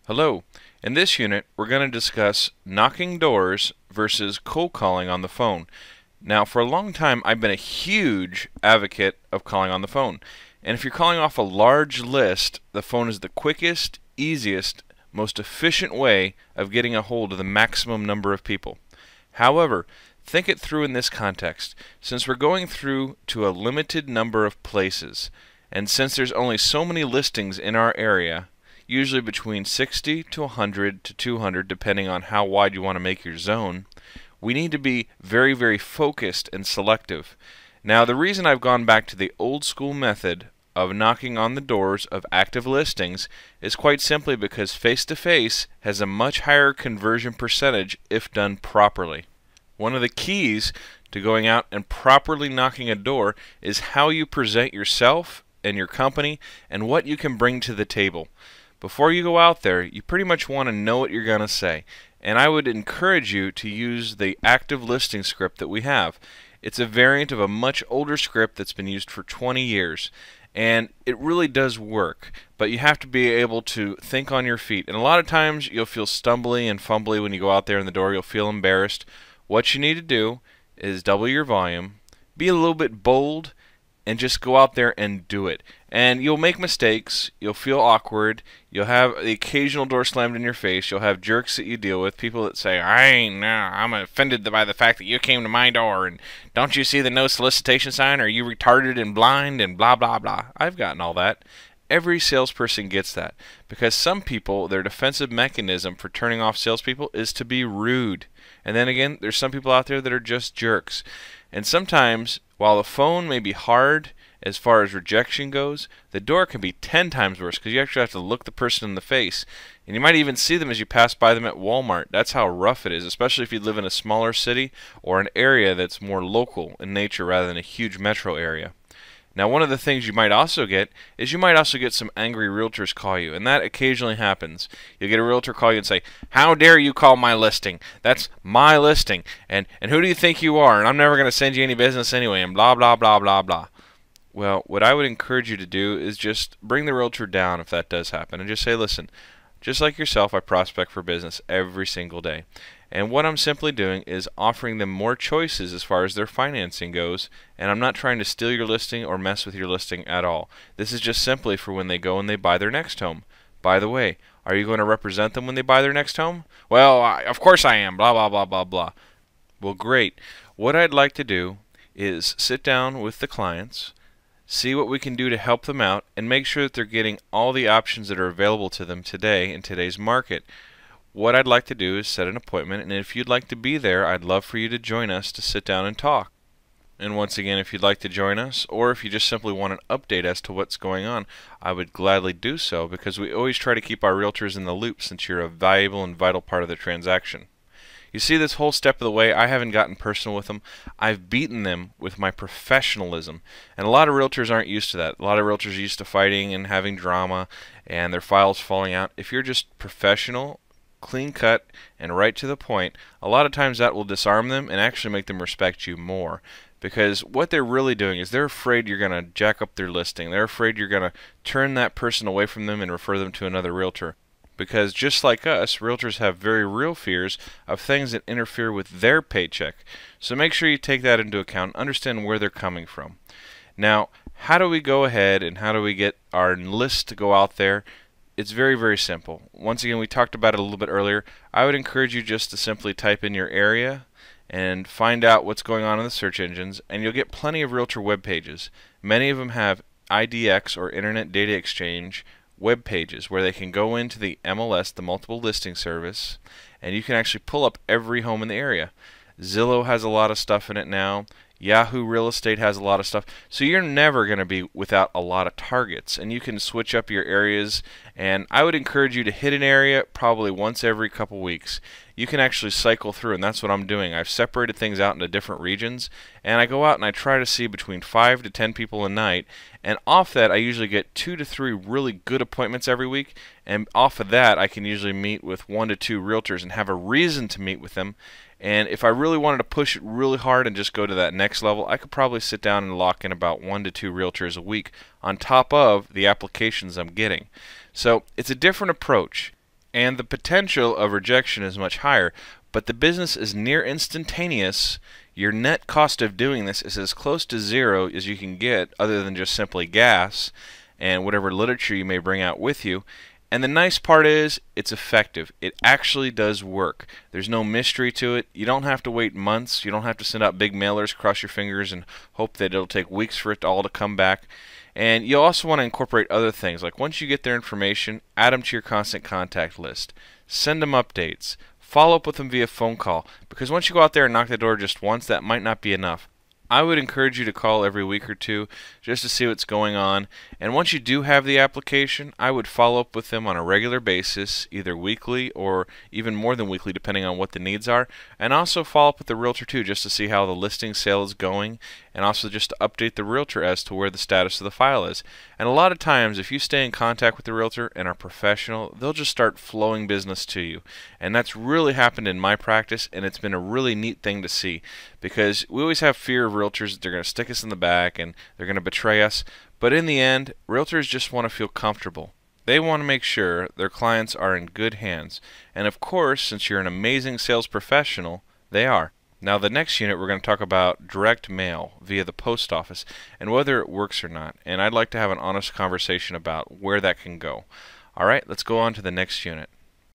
Hello. In this unit, we're going to discuss knocking doors versus cold calling on the phone. Now, for a long time, I've been a huge advocate of calling on the phone. And if you're calling off a large list, the phone is the quickest, easiest, most efficient way of getting a hold of the maximum number of people. However, think it through in this context. Since we're going through to a limited number of places, and since there's only so many listings in our area, usually between 60 to 100 to 200 depending on how wide you want to make your zone, we need to be very, very focused and selective. Now, the reason I've gone back to the old school method of knocking on the doors of active listings is quite simply because face-to-face has a much higher conversion percentage if done properly. One of the keys to going out and properly knocking a door is how you present yourself and your company and what you can bring to the table. Before you go out there, you pretty much want to know what you're going to say. And I would encourage you to use the active listing script that we have. It's a variant of a much older script that's been used for 20 years. And it really does work. But you have to be able to think on your feet. And a lot of times you'll feel stumbly and fumbly when you go out there in the door. You'll feel embarrassed. What you need to do is double your volume, be a little bit bold, and just go out there and do it. And you'll make mistakes, you'll feel awkward, you'll have the occasional door slammed in your face, you'll have jerks that you deal with, people that say, I'm offended by the fact that you came to my door, and don't you see the no solicitation sign, are you retarded and blind, and blah blah blah. I've gotten all that. Every salesperson gets that, because some people, their defensive mechanism for turning off salespeople is to be rude. And then again, there's some people out there that are just jerks. And sometimes, while the phone may be hard as far as rejection goes, the door can be 10 times worse because you actually have to look the person in the face. And you might even see them as you pass by them at Walmart. That's how rough it is, especially if you live in a smaller city or an area that's more local in nature rather than a huge metro area. Now, one of the things you might also get is you might also get some angry realtors call you, and that occasionally happens. You'll get a realtor call you and say, "How dare you call my listing? That's my listing, and who do you think you are? And I'm never going to send you any business anyway, and blah, blah, blah, blah, blah." Well, what I would encourage you to do is just bring the realtor down if that does happen, and just say, "Listen, just like yourself, I prospect for business every single day. And what I'm simply doing is offering them more choices as far as their financing goes, and I'm not trying to steal your listing or mess with your listing at all. This is just simply for when they go and they buy their next home. By the way, are you going to represent them when they buy their next home?" "Well, of course I am, blah, blah, blah, blah, blah." Well, great. What I'd like to do is sit down with the clients, see what we can do to help them out, and make sure that they're getting all the options that are available to them today in today's market. What I'd like to do is set an appointment, and if you'd like to be there, I'd love for you to join us to sit down and talk. And once again, if you'd like to join us, or if you just simply want an update as to what's going on, I would gladly do so, because we always try to keep our realtors in the loop since you're a valuable and vital part of the transaction. You see, this whole step of the way, I haven't gotten personal with them. I've beaten them with my professionalism. And a lot of realtors aren't used to that. A lot of realtors are used to fighting and having drama and their files falling out. If you're just professional, clean cut, and right to the point, a lot of times that will disarm them and actually make them respect you more. Because what they're really doing is they're afraid you're going to jack up their listing. They're afraid you're going to turn that person away from them and refer them to another realtor. Because just like us, realtors have very real fears of things that interfere with their paycheck. So make sure you take that into account and understand where they're coming from. Now, how do we go ahead and how do we get our list to go out there? It's very, very simple. Once again, we talked about it a little bit earlier. I would encourage you just to simply type in your area and find out what's going on in the search engines, and you'll get plenty of realtor web pages. Many of them have IDX or Internet Data Exchange web pages where they can go into the MLS, the multiple listing service, and you can actually pull up every home in the area. Zillow has a lot of stuff in it now. Yahoo Real Estate has a lot of stuff. So you're never going to be without a lot of targets, and you can switch up your areas, and I would encourage you to hit an area probably once every couple weeks. You can actually cycle through, and that's what I'm doing. I've separated things out into different regions, and I go out and I try to see between 5 to 10 people a night, and off that I usually get 2 to 3 really good appointments every week, and off of that I can usually meet with 1 to 2 realtors and have a reason to meet with them. And if I really wanted to push it really hard and just go to that next level, I could probably sit down and lock in about 1 to 2 realtors a week on top of the applications I'm getting. So it's a different approach. and the potential of rejection is much higher, but the business is near instantaneous. Your net cost of doing this is as close to zero as you can get, other than just simply gas and whatever literature you may bring out with you. And the nice part is, it's effective. It actually does work. There's no mystery to it. You don't have to wait months. You don't have to send out big mailers, cross your fingers, and hope that it'll take weeks for it all to come back. And you also want to incorporate other things, like once you get their information, add them to your constant contact list. Send them updates. Follow up with them via phone call, because once you go out there and knock the door just once, that might not be enough. I would encourage you to call every week or two just to see what's going on. And once you do have the application, I would follow up with them on a regular basis, either weekly or even more than weekly, depending on what the needs are. And also follow up with the realtor too, just to see how the listing sale is going, and also just to update the realtor as to where the status of the file is. And a lot of times, if you stay in contact with the realtor and are professional, they'll just start flowing business to you. And that's really happened in my practice, and it's been a really neat thing to see, because we always have fear of realtors that they're going to stick us in the back and they're going to betray us. But in the end, realtors just want to feel comfortable. They want to make sure their clients are in good hands. And of course, since you're an amazing sales professional, they are. Now, the next unit, we're going to talk about direct mail via the post office and whether it works or not. And I'd like to have an honest conversation about where that can go. All right, let's go on to the next unit.